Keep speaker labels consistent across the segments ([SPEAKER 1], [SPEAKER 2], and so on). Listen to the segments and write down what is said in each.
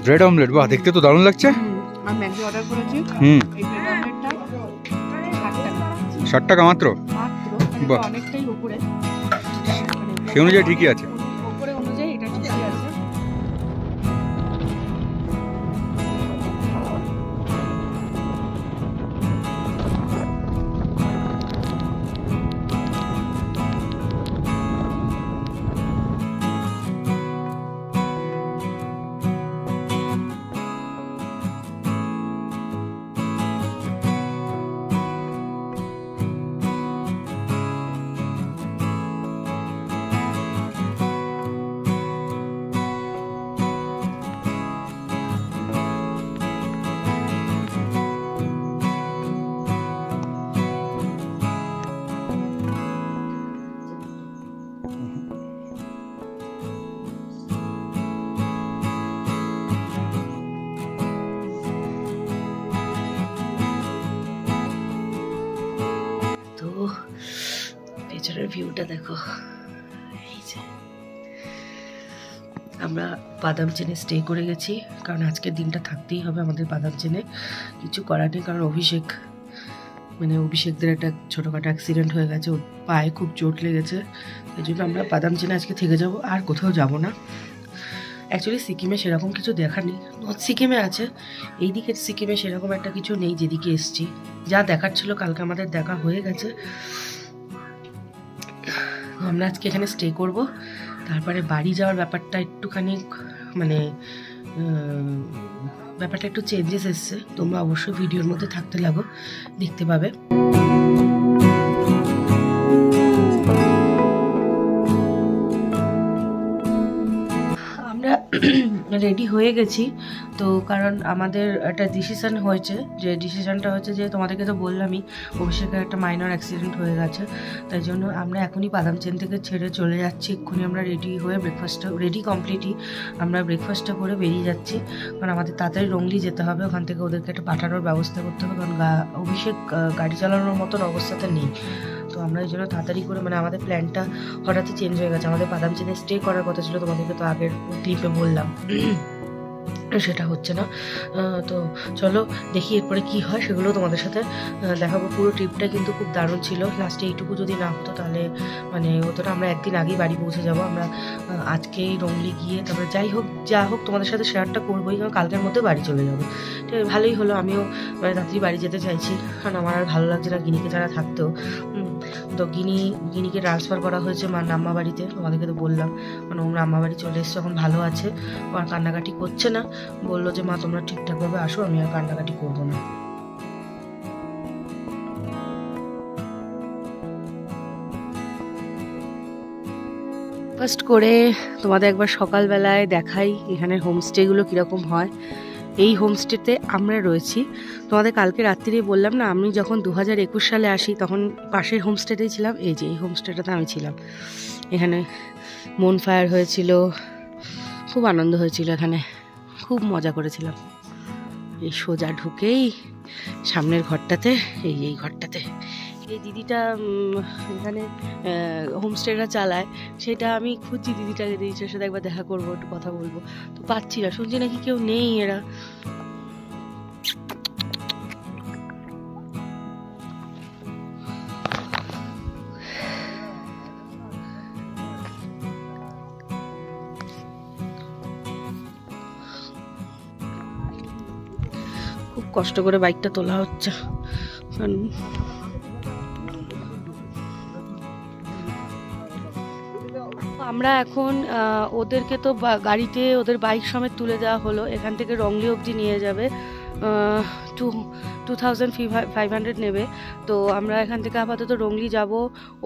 [SPEAKER 1] Bread omelette, বাহ দেখতে তো দারুণ লাগছে।
[SPEAKER 2] আর ম্যাগি অর্ডার করেছি। এই ব্রেড অমলেটটা 60 টাকা।
[SPEAKER 1] 60 টাকা মাত্র?
[SPEAKER 2] বাহ, অনেকটাই উপরে,
[SPEAKER 1] সে অনুযায়ী ঠিকই আছে।
[SPEAKER 2] উপরে অনুযায়ী এটা ঠিকই আছে। পেছনের ভিউটা দেখো। এই যে আমরা বাদাম চেনে স্টে করে গেছি, কারণ আজকের দিনটা থাকতেই হবে আমাদের বাদাম চেনে, কিছু করার নেই। কারণ অভিষেকদের একটা ছোটোখাটো অ্যাক্সিডেন্ট হয়ে গেছে, ওর পায়ে খুব চোট লেগেছে, এই জন্য আমরা বাদাম চেনে আজকে থেকে যাব, আর কোথাও যাব না। অ্যাকচুয়ালি সিকিমে সেরকম কিছু দেখার নেই, নর্থ সিকিমে আছে, এই দিকের সিকিমে সেরকম একটা কিছু নেই যেদিকে এসছি। যা দেখার ছিল কালকে আমাদের দেখা হয়ে গেছে। আমরা আজকে এখানে স্টে করব, তারপরে বাড়ি যাওয়ার ব্যাপারটা একটুখানি ব্যাপারটা একটু চেঞ্জেস এসছে। তোমরা অবশ্যই ভিডিওর মধ্যে থাকতে লাগো, দেখতে পাবে। আমরা রেডি হয়ে গেছি তো, কারণ আমাদের একটা ডিসিশন হয়েছে, যে ডিসিশনটা হচ্ছে যে তোমাদেরকে তো বললামই অভিষেকের একটা মাইনর অ্যাক্সিডেন্ট হয়ে গেছে, তাই জন্য আমরা এখনই বাদাম চেন থেকে ছেড়ে চলে যাচ্ছি। এক্ষুনি আমরা রেডি হয়ে রেডি কমপ্লিটই আমরা ব্রেকফাস্টটা করে বেরিয়ে যাচ্ছি, কারণ আমাদের তাড়াতাড়ি রংলি যেতে হবে, ওখান থেকে ওদেরকে একটা পাঠানোর ব্যবস্থা করতে হবে, কারণ অভিষেক গাড়ি চালানোর মতন অবস্থাতে নেই। তো আমরা এই জন্য তাড়াতাড়ি করে আমাদের প্ল্যানটা হঠাৎই চেঞ্জ হয়ে গেছে। আমাদের বাদাম চেনে স্টে করার কথা ছিল, তোমাদেরকে তো আগের ক্লিপে বললাম, সেটা হচ্ছে না। তো চলো দেখি এরপরে কি হয়, সেগুলো তোমাদের সাথে দেখাবো। পুরো ট্রিপটা কিন্তু খুব দারুণ ছিল। লাস্টে এইটুকু যদি না হতো তাহলে অতটা আমরা একদিন আগেই বাড়ি পৌঁছে যাবো। আমরা আজকেই রংলি গিয়ে তারপরে যা হোক তোমাদের সাথে শেয়ারটা করবোই, কারণ কালকের মধ্যে বাড়ি চলে যাবো। ঠিক আছে, ভালোই হলো। আমিও তাড়াতাড়ি বাড়ি যেতে চাইছি, কারণ আমার আর ভালো লাগছে না গিনিকে যারা থাকতেও। তো গিনিকে ট্রান্সফার করা হয়েছে নাম্মা বাড়িতে, তোমাদেরকে তো বললাম, ওর নাম্মা বাড়ি চলে এসছে, এখন ভালো আছে, আর কান্নাকাটি করছে না। বললো যে মা তোমরা ঠিকঠাকভাবে আসো, আমি আর কান্নাকাটি করবো না। ফার্স্ট করে তোমাদের একবার সকালবেলায় দেখাই এখানে হোমস্টেগুলো কীরকম হয়। এই হোমস্টেতে আমরা রয়েছি। তোমাদের কালকে রাত্রিরে বললাম না, আমি যখন 2021 সালে আসি তখন পাশের হোমস্টেতেই ছিলাম। এই যে এই হোমস্টেটাতে আমি ছিলাম। এখানে মন ফায়ার হয়েছিল, খুব আনন্দ হয়েছিল, এখানে খুব মজা করেছিলাম। এই সোজা ঢুকেই সামনের ঘরটাতে, এই ঘরটাতে এই দিদিটা এখানে হোমস্টেটা চালায়, সেটা আমি খুঁজছি দিদিটাকে, দিদিটার সাথে একবার দেখা করবো, একটু কথা বলবো, তো পাচ্ছি না। শুনছি নাকি কেউ নেই, এরা খুব কষ্ট করে বাইকটা তোলা হচ্ছে। আমরা এখন ওদেরকে তো গাড়িতে ওদের বাইক সমেত তুলে দেওয়া হলো, এখান থেকে রংলি অবধি নিয়ে যাবে, 2500 নেবে। তো আমরা এখান থেকে আপাতত রংলি যাব,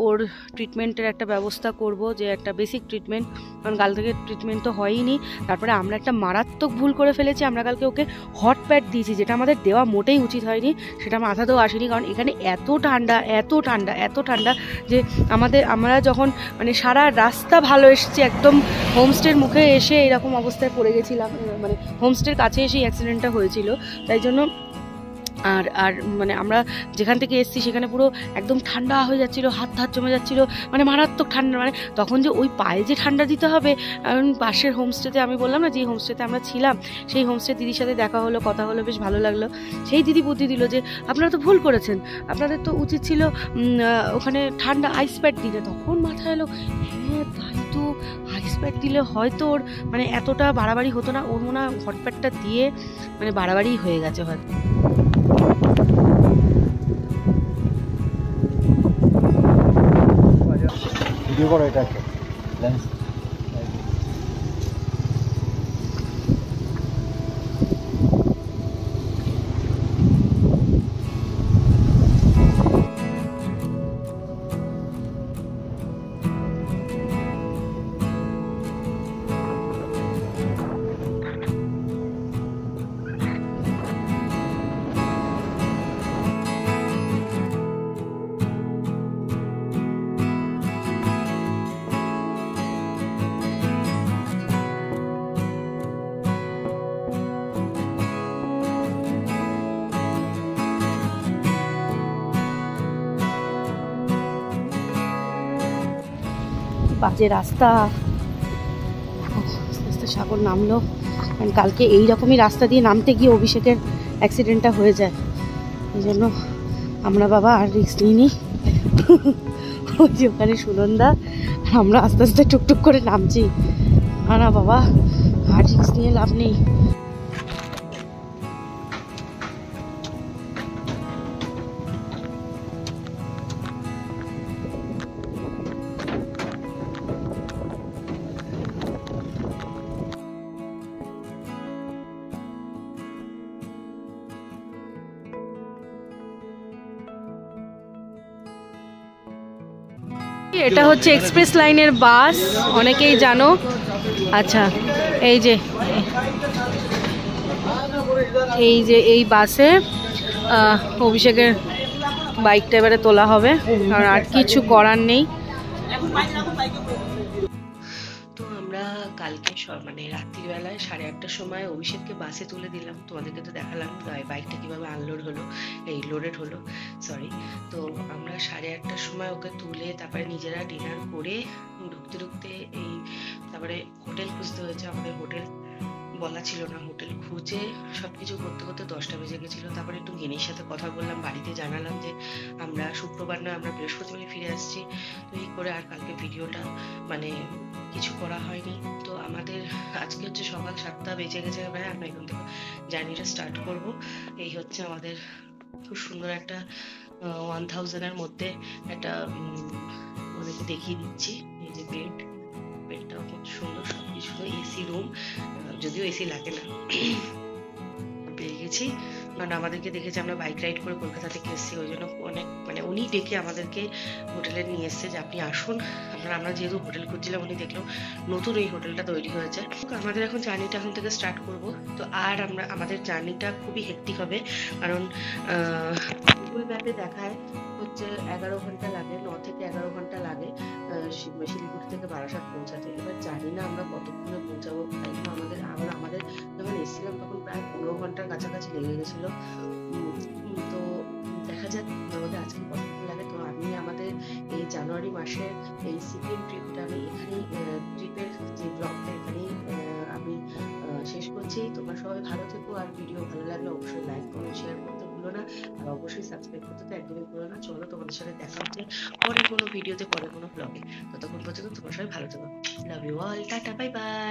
[SPEAKER 2] ওর ট্রিটমেন্টের একটা ব্যবস্থা করব, যে একটা বেসিক ট্রিটমেন্ট, কারণ কাল থেকে ট্রিটমেন্ট তো হয়নি। তারপরে আমরা একটা মারাত্মক ভুল করে ফেলেছি, আমরা কালকে ওকে হট প্যাড দিয়েছি, যেটা আমাদের দেওয়া মোটেই উচিত হয়নি, সেটা মাথাতেও আসেনি, কারণ এখানে এত ঠান্ডা যে আমরা যখন সারা রাস্তা ভালো এসেছি, একদম হোমস্টের মুখে এসে এরকম অবস্থায় পড়ে গেছিলাম, হোমস্টের কাছে এসে অ্যাক্সিডেন্টটা হয়েছিল। তাই জন্য আর আর মানে আমরা যেখান থেকে এসেছি সেখানে পুরো একদম ঠান্ডা হয়ে যাচ্ছিলো, হাত জমে যাচ্ছিলো, মানে মারাত্মক ঠান্ডা। মানে তখন যে ওই পায়ে যে ঠান্ডা দিতে হবে, পাশের হোমস্টেতে আমি বললাম না যে হোমস্টেতে আমরা ছিলাম, সেই হোমস্টে দিদির সাথে দেখা হলো, কথা হলো, বেশ ভালো লাগলো। সেই দিদি বুদ্ধি দিল যে আপনারা তো ভুল করেছেন, আপনাদের তো উচিত ছিল ওখানে ঠান্ডা আইস প্যাড দিতে। তখন মাথায় এলো, হ্যাঁ তাই তো, আইস প্যাড দিলে হয়তো ওর মানে এতটা বাড়াবাড়ি হতো না, ওর মনে হয় হট প্যাডটা দিয়ে মানে বাড়াবাড়ি হয়ে গেছে হয়তো।
[SPEAKER 3] ভিডিও করো এটাকে লেন্স
[SPEAKER 2] বাজে রাস্তা, আস্তে আস্তে সাগর নামলো। কালকে এই রকমই রাস্তা দিয়ে নামতে গিয়ে অভিষেকের অ্যাক্সিডেন্টটা হয়ে যায়, এই জন্য আমরা বাবা আর রিস্ক নিইনি। ওই যে ওখানে সুনন্দা, আমরা আস্তে আস্তে টুকটুক করে নামছি। না বাবা, আর রিস্ক নিয়ে লাভ নেই। এটা হচ্ছে এক্সপ্রেস লাইনের বাস, অনেকেই জানো। আচ্ছা, এই যে এই বাসে অভিষেকের বাইকটা এবারে তোলা হবে, কারণ আর কিছু করার নেই। তো আমরা কালকে মানে রাত্রিবেলায় 8:30টার সময় অভিষেককে বাসে তুলে দিলাম, তোমাদেরকে তো দেখালাম বাইকটা কিভাবে আনলোড হলো, লোডেড হলো সরি। তো আমরা 8:30টার সময় ওকে তুলে তারপরে নিজেরা ডিনার করে ঢুকতে তারপরে হোটেল খুঁজতে হয়েছে। আমাদের হোটেল বলা ছিল না, হোটেল খুঁজে সবকিছু করতে করতে 10টা বেজে গেছিলো। তারপরে একটু গিনির সাথে কথা বললাম, বাড়িতে জানালাম যে আমরা শুক্রবার নয়, আমরা বৃহস্পতিবারই ফিরে আসছি। তো এই করে আর কালকে ভিডিওটা মানে কিছু করা হয়নি। তো আমাদের আজকে হচ্ছে সকাল 7টা বেজে গেছে, ভাই আমরা এখান থেকে জার্নিটা স্টার্ট করব। এই হচ্ছে আমাদের খুব সুন্দর একটা 1000-এর মধ্যে একটা আমাদেরকে দেখিয়ে দিচ্ছি। এই যে বেডটা খুব সুন্দর, সবকিছু এসি রুম, যদিও এসি লাগে না, পেয়ে গেছি। কারণ আমাদেরকে দেখেছে আমরা বাইক রাইড করে কলকাতা থেকে এসেছি, ওই জন্য অনেক মানে উনি ডেকে আমাদেরকে হোটেলে নিয়ে এসছে যে আপনি আসুন। আমরা যেহেতু হোটেল খুঁজছিলাম, উনি দেখলাম নতুন এই হোটেলটা তৈরি হয়েছে। আমাদের এখন জার্নিটা এখন থেকে স্টার্ট করব। তো আর আমাদের জার্নিটা খুবই হেক্টিক হবে, কারণ গুগল ম্যাপে দেখায় হচ্ছে 11 ঘন্টা লাগে, 9 থেকে 11 ঘন্টা লাগে শিলিগুড়ি থেকে বারাসাত পৌঁছাতে। এবার জানি না আমরা কতক্ষণে পৌঁছাবো, তাই জন্য আমাদের যখন এসেছিলাম তখন প্রায় 15 ঘন্টার কাছাকাছি লেগে গেছিলো। তো দেখা যাক আমাদের আজকে কতক্ষণ লাগে। তো আমি আমাদের এই জানুয়ারি মাসের এই সিকিম ট্রিপটা আমি এখানেই ট্রিপের যে ব্লগটা এখানেই আমি শেষ করছি। তোমরা সবাই ভালো থেকো, আর ভিডিও ভালো লাগলে অবশ্যই লাইক কমেন্ট শেয়ার করতে ভুলো না, আর অবশ্যই সাবস্ক্রাইব করতে তো একদমই ভুলো না। চলো তোমাদের সাথে দেখা হচ্ছে পরে কোনো ভিডিওতে, পরে কোনো ব্লগে। ততক্ষণ পর্যন্ত তোমরা সবাই ভালো থেকো। Love you all, tata, bye by.